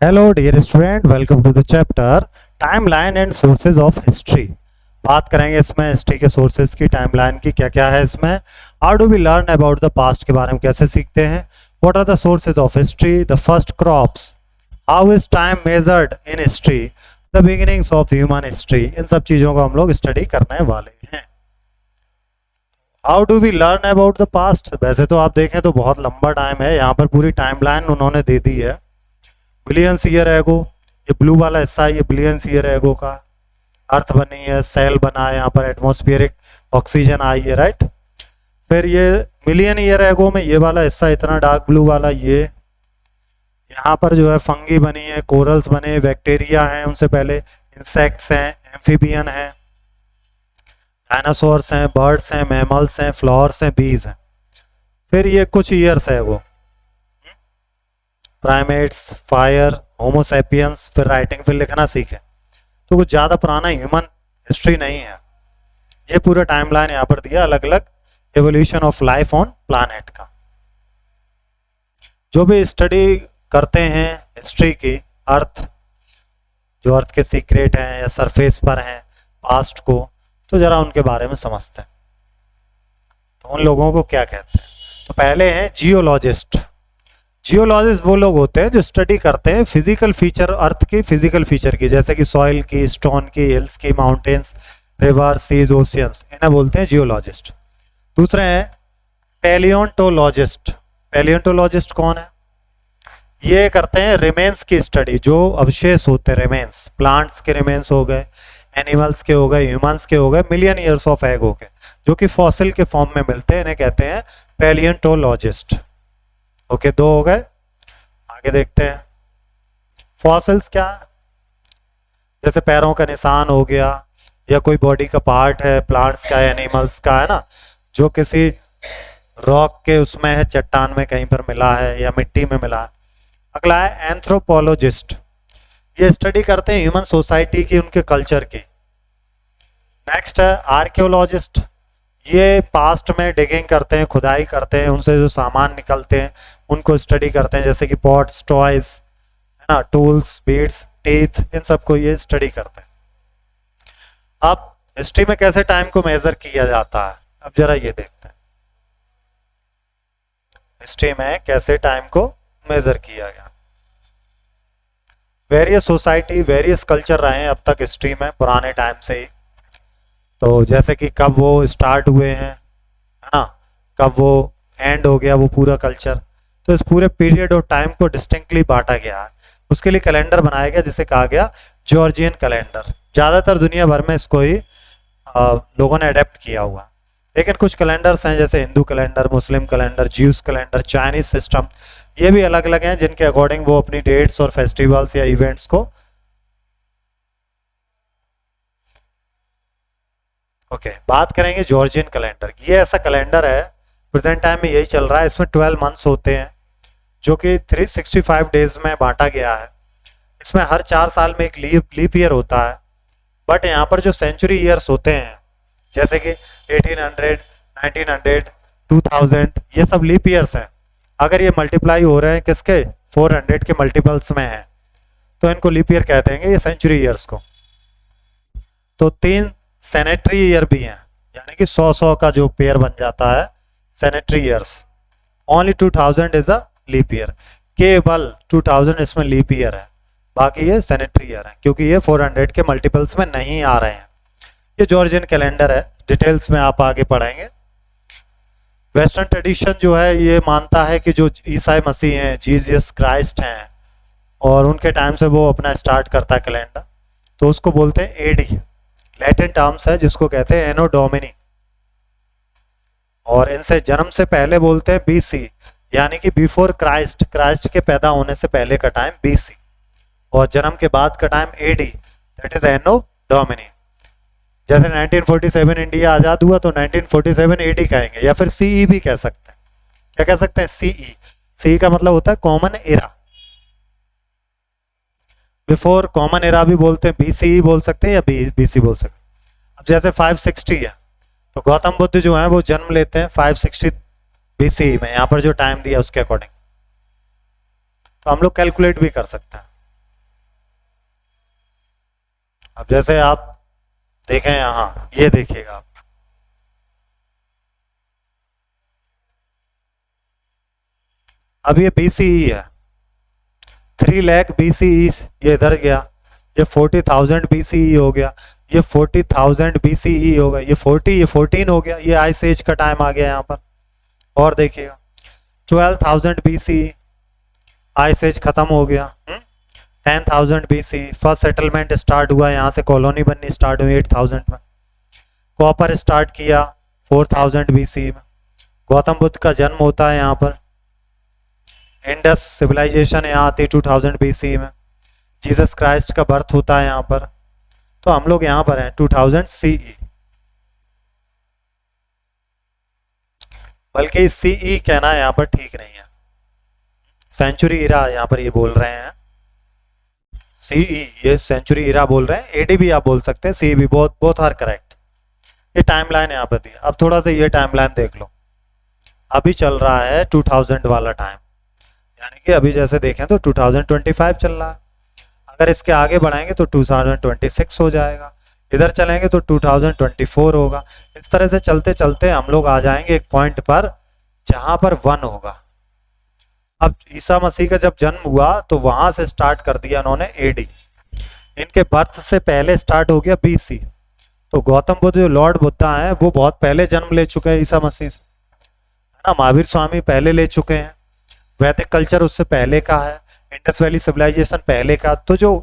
Hello dear student, welcome to the chapter timeline and sources of history. बात करेंगे इसमें history के sources की, टाइमलाइन की क्या क्या है इसमें। How do we learn about the past के बारे में कैसे सीखते हैं। What are the sources of history, the first crops, how is time measured in history, the beginnings of human history. इन सब चीज़ों को हम लोग स्टडी करने वाले हैं। How do we learn about the past, वैसे तो आप देखें तो बहुत लंबा टाइम है, यहाँ पर पूरी टाइमलाइन उन्होंने दे दी है। बिलियंस ईयर एगो, ये ब्लू वाला हिस्सा है, ये बिलियंस ईयर एगो का अर्थ बनी है, सेल बना है, यहाँ पर एटमॉस्फेरिक ऑक्सीजन आई है, राइट। फिर ये मिलियन ईयर एगो में ये वाला हिस्सा इतना डार्क ब्लू वाला, ये यहाँ पर जो है फंगी बनी है, कोरल्स बने, बैक्टीरिया हैं, उनसे पहले इंसेक्ट्स हैं, एम्फीबियन हैं, डायनासोर्स हैं, बर्ड्स हैं, मैमल्स हैं, फ्लावर्स हैं, बीज हैं। फिर ये कुछ ईयर्स है वो प्राइमेट्स, फायर, होमोसेपियंस, फिर राइटिंग, फिर लिखना सीखे। तो कुछ ज़्यादा पुराना ह्यूमन हिस्ट्री नहीं है। ये पूरा टाइमलाइन यहाँ पर दिया, अलग अलग evolution of life on planet का। जो भी स्टडी करते हैं हिस्ट्री की, अर्थ, जो अर्थ के सीक्रेट हैं या सरफेस पर हैं पास्ट को, तो ज़रा उनके बारे में समझते हैं। तो उन लोगों को क्या कहते हैं। तो पहले हैं जियोलॉजिस्ट। जियोलॉजिस्ट वो लोग होते हैं जो स्टडी करते हैं फिजिकल फीचर, अर्थ की फिजिकल फीचर की, जैसे कि सॉइल की, स्टोन की, हिल्स की, माउंटेन्स, रिवर, सीज, ओशियंस, इन्हें बोलते हैं जियोलॉजिस्ट। दूसरे हैं पैलियोंटोलॉजिस्ट। पैलियोंटोलॉजिस्ट कौन है? ये करते हैं रिमेन्स की स्टडी, जो अवशेष होते हैं, रिमेन्स, प्लांट्स के रिमेन्स हो गए, एनिमल्स के हो गए, ह्यूमंस के हो गए, मिलियन ईयर्स ऑफ एगो के, जो कि फॉसिल के फॉर्म में मिलते हैं, इन्हें कहते हैं पैलियोंटोलॉजिस्ट। ओके, दो हो गए। आगे देखते हैं फॉसिल्स क्या है। जैसे पैरों का निशान हो गया, या कोई बॉडी का पार्ट है, प्लांट्स का है, एनिमल्स का है ना, जो किसी रॉक के उसमें है, चट्टान में कहीं पर मिला है या मिट्टी में मिला है। अगला है एंथ्रोपोलॉजिस्ट। ये स्टडी करते हैं ह्यूमन सोसाइटी की, उनके कल्चर की। नेक्स्ट है आर्कियोलॉजिस्ट। ये पास्ट में डिगिंग करते हैं, खुदाई करते हैं, उनसे जो सामान निकलते हैं उनको स्टडी करते हैं, जैसे कि पॉट्स, टॉयज, है ना, टूल्स, बीड्स, टीथ, इन सब को ये स्टडी करते हैं। अब हिस्ट्री में कैसे टाइम को मेजर किया जाता है, अब जरा ये देखते हैं। हिस्ट्री में कैसे टाइम को मेजर किया गया। वेरियस सोसाइटी, वेरियस कल्चर रहे हैं अब तक हिस्ट्री में, पुराने टाइम से ही। तो जैसे कि कब वो स्टार्ट हुए हैं, है ना, कब वो एंड हो गया वो पूरा कल्चर। तो इस पूरे पीरियड और टाइम को डिस्टिंक्टली बांटा गया है। उसके लिए कैलेंडर बनाया गया जिसे कहा गया जॉर्जियन कैलेंडर। ज़्यादातर दुनिया भर में इसको ही लोगों ने अडेप्ट किया हुआ। लेकिन कुछ कैलेंडर्स हैं जैसे हिंदू कैलेंडर, मुस्लिम calendar, Jews calendar, Chinese system, ये भी अलग अलग हैं जिनके अकॉर्डिंग वो अपनी डेट्स और फेस्टिवल्स या इवेंट्स को बात करेंगे जॉर्जियन कैलेंडर की। ये ऐसा कैलेंडर है, प्रेजेंट टाइम में यही चल रहा है। इसमें 12 मंथ्स होते हैं जो कि 365 डेज में बांटा गया है। इसमें हर 4 साल में एक लीप ईयर होता है। बट यहाँ पर जो सेंचुरी ईयर्स होते हैं, जैसे कि 1800, 1900, 2000, ये सब लीप ईयर्स हैं। अगर ये मल्टीप्लाई हो रहे हैं किसके, 400 के मल्टीपल्स में हैं, तो इनको लीप ईयर कहते हैं, ये सेंचुरी ईयर्स को। तो 3 सेनेटरी ईयर भी हैं, यानी कि 100 का जो पेयर बन जाता है centenary years. Only 2000 is a leap year, केवल 2000 इसमें लीप ईयर है, बाकी ये सेनेटरी ईयर है, क्योंकि ये 400 के मल्टीपल्स में नहीं आ रहे हैं। ये जॉर्जियन कैलेंडर है, डिटेल्स में आप आगे पढ़ेंगे। वेस्टर्न ट्रेडिशन जो है ये मानता है कि जो ईसाई मसीह हैं, जीसस क्राइस्ट हैं, और उनके टाइम से वो अपना स्टार्ट करता है कैलेंडर, तो उसको बोलते हैं एडी। लैटिन टर्म्स है जिसको कहते हैं एनो डोमिनी, और इनसे जन्म से पहले बोलते हैं बीसी, यानी कि बिफोर क्राइस्ट, क्राइस्ट के पैदा होने से पहले का टाइम बीसी, और जन्म के बाद का time AD, that is anno domini. जैसे 1947 इंडिया आजाद हुआ तो 1947 एडी कहेंगे, या फिर सीई भी कह सकते हैं। क्या कह सकते हैं? सीई। सीई का मतलब होता है common era. Before common era भी बोलते हैं, बीसीई बोल सकते हैं या बीसी बोल सकते हैं। अब जैसे 560 है, तो गौतम बुद्ध जो है वो जन्म लेते हैं 560 बीसीई में, यहाँ पर जो टाइम दिया उसके अकॉर्डिंग। तो हम लोग कैलकुलेट भी कर सकते हैं। अब जैसे आप देखें यहाँ, ये देखिएगा आप, अब ये BCE है, 3 लाख BCE, ये इधर गया, ये 40,000 BCE हो गया, ये 40,000 BCE हो गया, ये 40, ये 14 हो गया, ये आइस एज का टाइम आ गया यहाँ पर। और देखिएगा 12,000 BCE, आइस एज खत्म हो गया। 10,000 BCE फर्स्ट सेटलमेंट स्टार्ट हुआ, यहाँ से कॉलोनी बननी स्टार्ट हुई 8,000 में। कॉपर स्टार्ट किया 4,000 BCE में। गौतम बुद्ध का जन्म होता है यहाँ पर। इंडस सिविलाइजेशन यहाँ आती 2000 BCE में। जीसस क्राइस्ट का बर्थ होता है यहाँ पर। तो हम लोग यहाँ पर हैं 2000 CE, बल्कि CE कहना यहाँ पर ठीक नहीं है, सेंचुरी इरा यहाँ पर ये बोल रहे हैं। CE ये सेंचुरी इरा बोल रहे हैं, AD भी आप बोल सकते हैं, CE भी, बोथ आर करेक्ट। ये टाइमलाइन यहाँ पर दी। अब थोड़ा सा ये टाइमलाइन देख लो, अभी चल रहा है 2000 वाला टाइम, यानी कि अभी जैसे देखें तो 2025 चल रहा है। अगर इसके आगे बढ़ाएंगे तो 2026 हो जाएगा, इधर चलेंगे तो 2024 होगा। इस तरह से चलते चलते हम लोग आ जाएंगे एक पॉइंट पर जहां पर 1 होगा। अब ईसा मसीह का जब जन्म हुआ तो वहां से स्टार्ट कर दिया उन्होंने AD, इनके बर्थ से पहले स्टार्ट हो गया BC। तो गौतम बुद्ध जो लॉर्ड बुद्धा हैं वो बहुत पहले जन्म ले चुके हैं ईसा मसीह से, है ना। महावीर स्वामी पहले ले चुके हैं, वैदिक कल्चर उससे पहले का है, इंडस वैली सिविलाइजेशन पहले का। तो जो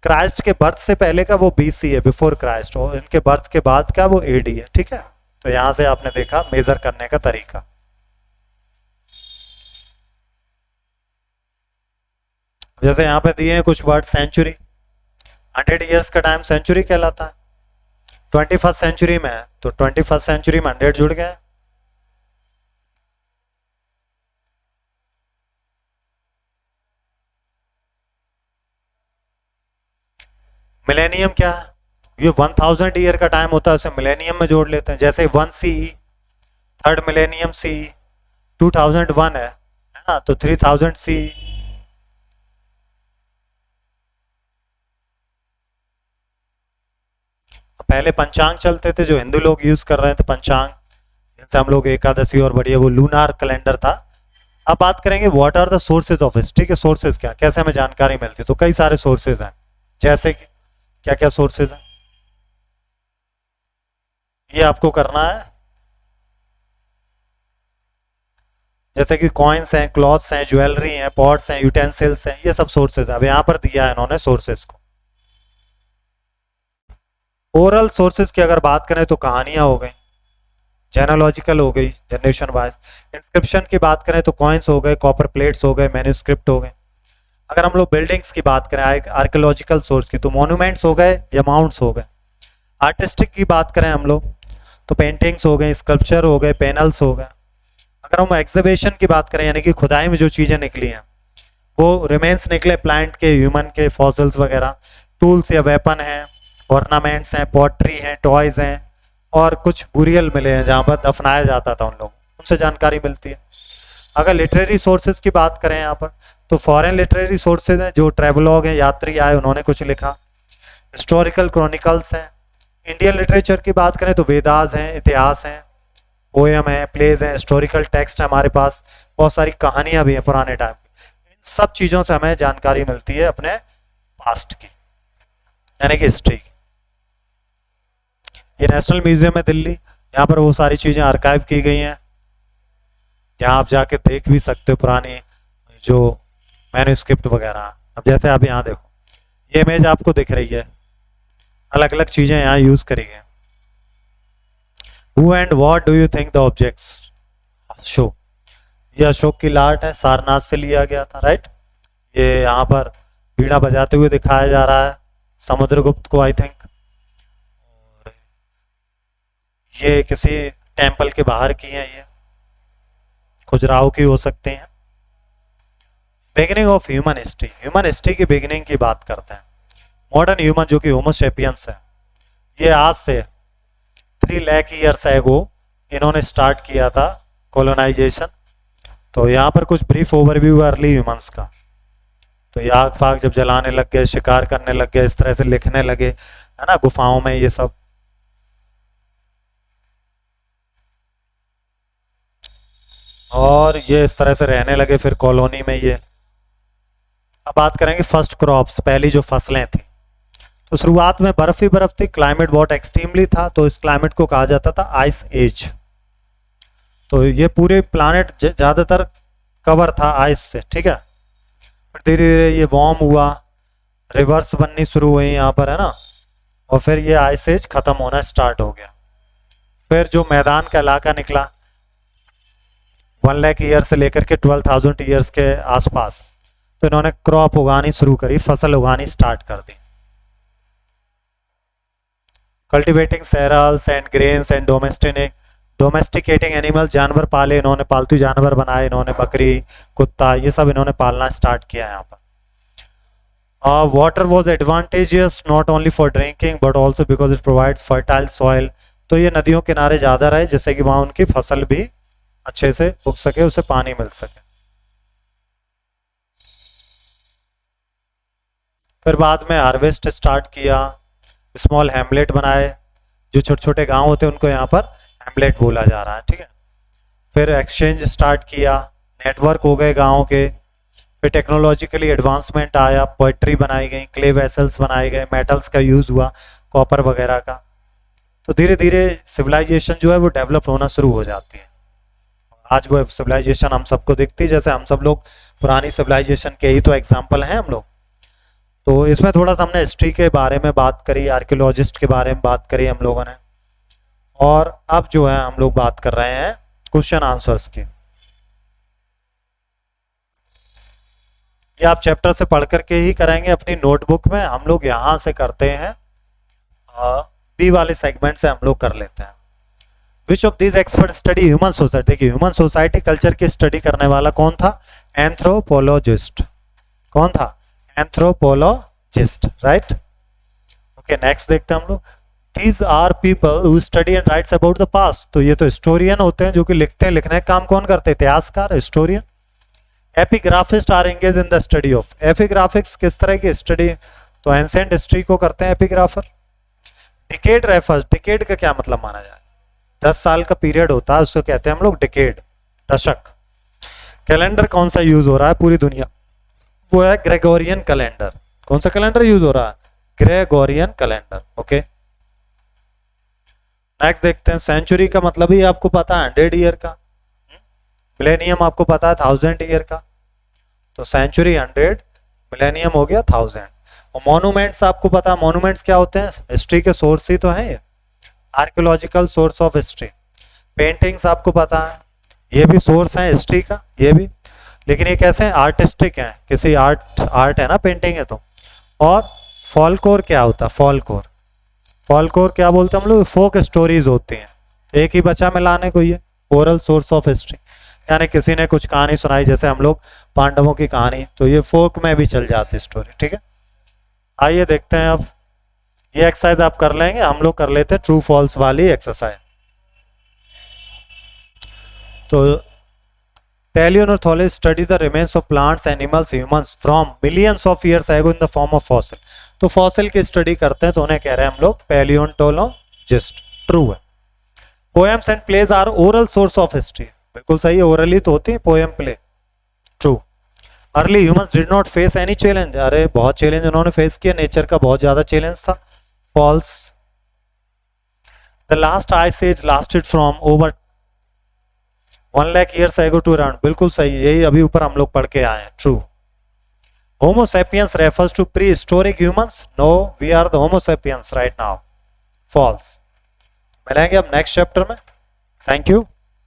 क्राइस्ट के बर्थ से पहले का वो BC है, बिफोर क्राइस्ट, और इनके बर्थ के बाद का वो AD है, ठीक है। तो यहां से आपने देखा मेजर करने का तरीका। जैसे यहाँ पे दिए हैं कुछ वर्ड, सेंचुरी, 100 ईयर्स का टाइम सेंचुरी कहलाता है। 21st सेंचुरी में है तो 21st सेंचुरी में 100 जुड़ गए। मिलेनियम क्या है? ये 1000 ईयर का टाइम होता है, उसे मिलेनियम में जोड़ लेते हैं। जैसे 1 CE, थर्ड मिलेनियम CE, 2001 है ना, तो 3000 CE। पहले पंचांग चलते थे जो हिंदू लोग यूज कर रहे थे, पंचांग जिनसे हम लोग एकादशी और बढ़िया, वो लूनार कैलेंडर था। अब बात करेंगे what are the sources of history के सोर्सेज क्या, कैसे हमें जानकारी मिलती है। तो कई सारे सोर्सेज हैं, जैसे कि क्या क्या सोर्सेज हैं ये आपको करना है। जैसे कि कॉइन्स हैं, क्लॉथ्स हैं, ज्वेलरी हैं, पॉट्स हैं, यूटेंसिल्स हैं, ये सब सोर्सेज है। अब यहाँ पर दिया है इन्होंने सोर्सेज को। ओरल सोर्सेज की अगर बात करें तो कहानियां हो गई, जेनोलॉजिकल हो गई, जनरेशन वाइज। इंस्क्रिप्शन की बात करें तो कॉइन्स हो गए, कॉपर प्लेट्स हो गए, मैन्यूस्क्रिप्ट हो गए। अगर हम लोग बिल्डिंग्स की बात करें, आर्कियोलॉजिकल सोर्स की, तो मॉन्यूमेंट्स हो गए या माउंट्स हो गए। आर्टिस्टिक की बात करें हम लोग तो पेंटिंग्स हो गए, स्कल्पचर हो गए, पैनल्स हो गए। अगर हम एग्जीबिशन की बात करें, यानी कि खुदाई में जो चीज़ें निकली हैं वो रिमेन्स निकले प्लांट के, ह्यूमन के, फॉसिल्स वगैरह, टूल्स या वेपन हैं, ऑर्नामेंट्स हैं, पॉटरी हैं, टॉयज हैं, और कुछ बुरियल मिले हैं जहाँ पर दफनाया जाता था उन लोगों, उनसे जानकारी मिलती है। अगर लिटरेरी सोर्सेज की बात करें यहाँ पर तो फॉरेन लिटरेरी सोर्सेज हैं, जो ट्रेवलॉग हैं, यात्री आए उन्होंने कुछ लिखा। हिस्टोरिकल क्रॉनिकल्स हैं। इंडियन लिटरेचर की बात करें तो वेदास हैं, इतिहास हैं, पोएम है, प्लेज हैं, हिस्टोरिकल टेक्स्ट है हमारे पास, बहुत सारी कहानियां भी हैं पुराने टाइम की। इन सब चीज़ों से हमें जानकारी मिलती है अपने पास्ट की, यानी कि हिस्ट्री की। ये नेशनल म्यूजियम है दिल्ली, यहाँ पर वो सारी चीज़ें आर्काइव की गई हैं, जहाँ आप जाके देख भी सकते हो पुरानी जो मैन्यूस्क्रिप्ट वगैरह। अब जैसे आप यहाँ देखो, ये इमेज आपको दिख रही है, अलग अलग चीज़ें यहाँ यूज़ करी गई। Who and what do you think the objects show? ये अशोक की लाट है, सारनाथ से लिया गया था, राइट। ये यहाँ पर बीड़ा बजाते हुए दिखाया जा रहा है समुद्रगुप्त को, आई थिंक। ये किसी टेंपल के बाहर की है, ये खजुराहो की हो सकते हैं। Beginning of human history, human history की बिगिनिंग की बात करते हैं। मॉडर्न ह्यूमन जो कि होमो सेपियंस है, ये आज से 3 लाख ईयर्स एगो इन्होंने स्टार्ट किया था कॉलोनाइजेशन। तो यहाँ पर कुछ ब्रीफ ओवरव्यू अर्ली ह्यूमंस का। तो ये आग फाग जब जलाने लग गए, शिकार करने लग गए, इस तरह से लिखने लगे, है ना, गुफाओं में ये सब। और ये इस तरह से रहने लगे फिर कॉलोनी में ये। अब बात करेंगे फर्स्ट क्रॉप्स, पहली जो फसलें थी। तो शुरुआत में बर्फ ही बर्फ थी, क्लाइमेट बहुत एक्सट्रीमली था, तो इस क्लाइमेट को कहा जाता था आइस एज। तो ये पूरे प्लानेट ज़्यादातर कवर था आइस से, ठीक है। फिर धीरे धीरे ये वार्म हुआ, रिवर्स बननी शुरू हुई यहाँ पर, है ना, और फिर ये आइस एज खत्म होना स्टार्ट हो गया। फिर जो मैदान का इलाका निकला 1 लाख ईयर से लेकर के 12,000 ईयर्स के आसपास, तो इन्होंने क्रॉप उगानी शुरू करी, फसल उगानी स्टार्ट कर दी। Cultivating cereals and grains and domesticating animal, जानवर पाले इन्होंने, पालतू जानवर बनाए इन्होंने, बकरी, कुत्ता, ये सब इन्होंने पालना स्टार्ट किया यहाँ पर। Water was advantageous not only for drinking but also because it provides fertile soil. तो ये नदियों किनारे ज़्यादा रहे जिससे कि वहाँ उनकी फसल भी अच्छे से उग सके, उसे पानी मिल सके। फिर बाद में हार्वेस्ट स्टार्ट किया, स्मॉल हैमलेट बनाए, जो छोटे छोटे गांव होते हैं उनको यहाँ पर हैमलेट बोला जा रहा है, ठीक है। फिर एक्सचेंज स्टार्ट किया, नेटवर्क हो गए गाँव के। फिर टेक्नोलॉजिकली एडवांसमेंट आया, पोइट्री बनाई गई, क्ले वेसल्स बनाए गए, मेटल्स का यूज़ हुआ, कॉपर वगैरह का। तो धीरे धीरे सिविलाइजेशन जो है वो डेवलप होना शुरू हो जाती है। आज वो सिविलाइजेशन हम सबको दिखती है, जैसे हम सब लोग पुरानी सिविलाइजेशन के ही तो एग्जाम्पल हैं हम लोग। तो इसमें थोड़ा सा हमने हिस्ट्री के बारे में बात करी, आर्कियोलॉजिस्ट के बारे में बात करी हम लोगों ने। और अब जो है हम लोग बात कर रहे हैं क्वेश्चन आंसर्स की। ये आप चैप्टर से पढ़ करके ही करेंगे अपनी नोटबुक में, हम लोग यहाँ से करते हैं, बी वाले सेगमेंट से हम लोग कर लेते हैं। Which of these expert study human society की, ह्यूमन सोसाइटी कल्चर की स्टडी करने वाला कौन था? एंथ्रोपोलॉजिस्ट। कौन था? Anthropologist, right. ओके, नेक्स्ट देखते हैं हम लोग। These are people who study and writes about the past। तो ये तो हिस्टोरियन होते हैं जो कि लिखते हैं, लिखने का काम कौन करते हैं? इतिहासकार, historian. Epigraphist are engage in the study of, epigraphics किस तरह की स्टडी? तो एंसेंट हिस्ट्री को करते हैं एपिग्राफर। डिकेड रेफर्स, डिकेड का क्या मतलब माना जाए? 10 साल का पीरियड होता है, उसको कहते हैं हम लोग डिकेड, दशक। कैलेंडर कौन सा यूज हो रहा है पूरी दुनिया? वो है ग्रेगोरियन कैलेंडर। कौन सा कैलेंडर यूज हो रहा है? Gregorian calendar. ओके, नेक्स्ट देखते हैं। सेंचुरी का मतलब ही आपको पता है 100 ईयर का, मिलेनियम आपको पता है 1000 ईयर का। तो सेंचुरी 100, मिलेनियम हो गया 1000। और मॉन्यूमेंट्स आपको पता है, मॉन्यूमेंट्स क्या होते हैं? हिस्ट्री के सोर्स ही तो हैं ये, archaeological source of history. Paintings आपको पता है, ये भी सोर्स है हिस्ट्री का, ये भी, लेकिन ये कैसे हैं? आर्टिस्टिक हैं, किसी आर्ट है ना, पेंटिंग है तो। और फॉल्कोर क्या होता है? फॉल्कोर, फॉल्कोर क्या बोलते हैं हम लोग? फोक स्टोरीज होती हैं। एक ही बचा मिलाने को, ये ओरल सोर्स ऑफ हिस्ट्री, यानी किसी ने कुछ कहानी सुनाई, जैसे हम लोग पांडवों की कहानी, तो ये फोक में भी चल जाती स्टोरी, ठीक है। आइए देखते हैं अब, ये एक्सरसाइज आप कर लेंगे, हम लोग कर लेते हैं ट्रू फॉल्स वाली एक्सरसाइज। तो palaeontologist study the remains of plants, animals, humans from millions of years ago in the form of fossil. तो फॉसिल की स्टडी करते हैं, तो उन्हें कह रहे हैं हम लोग पैलियोन्टोलॉजिस्ट। ट्रू है। Poems and plays are oral source of history. बिल्कुल सही है, ओरली तो होती है poem play. True. Early humans did not face any challenge. अरे बहुत चैलेंज उन्होंने फेस किया, नेचर का बहुत ज्यादा चैलेंज था। False. The last ice age lasted from over 1 lakh years ago to around. बिल्कुल सही, यही अभी ऊपर हम लोग पढ़ के आए हैं। True. Homo sapiens refers to prehistoric humans. No, we are the homo sapiens right now. False. मिलेंगे अब नेक्स्ट चैप्टर में। Thank you.